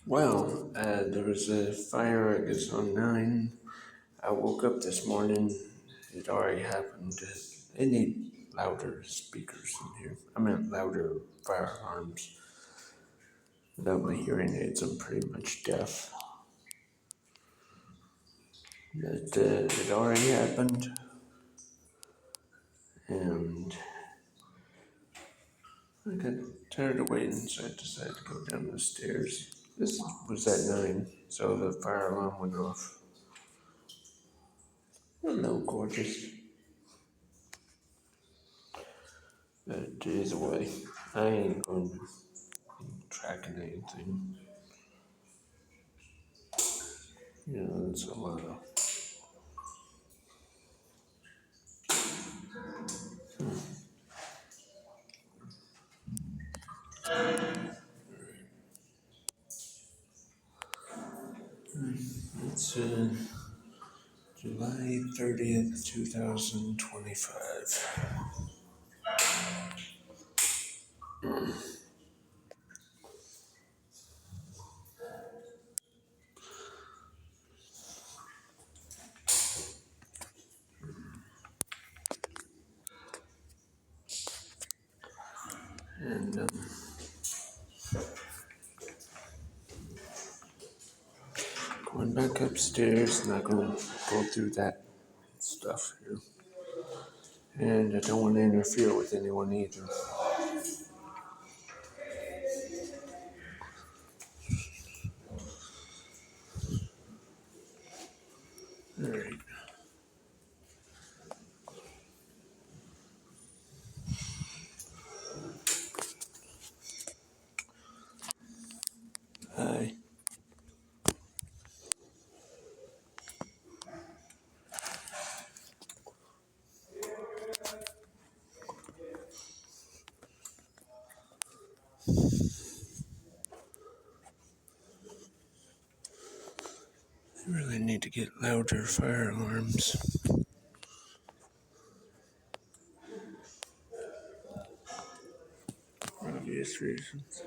There was a fire, I guess, on 9. I woke up this morning. It already happened. They need louder speakers in here. I meant louder fire alarms. Without my hearing aids, I'm pretty much deaf. But it already happened. And I got tired of waiting, so I decided to go down the stairs. This was at 9, so the fire alarm went off. Hello, gorgeous. But either way, I ain't going to be tracking anything. It's a lot of. It's July 30th, 2025. And going back upstairs, not going to go through that stuff here. And I don't want to interfere with anyone either. Alright. Hi. I really need to get louder fire alarms. For obvious reasons.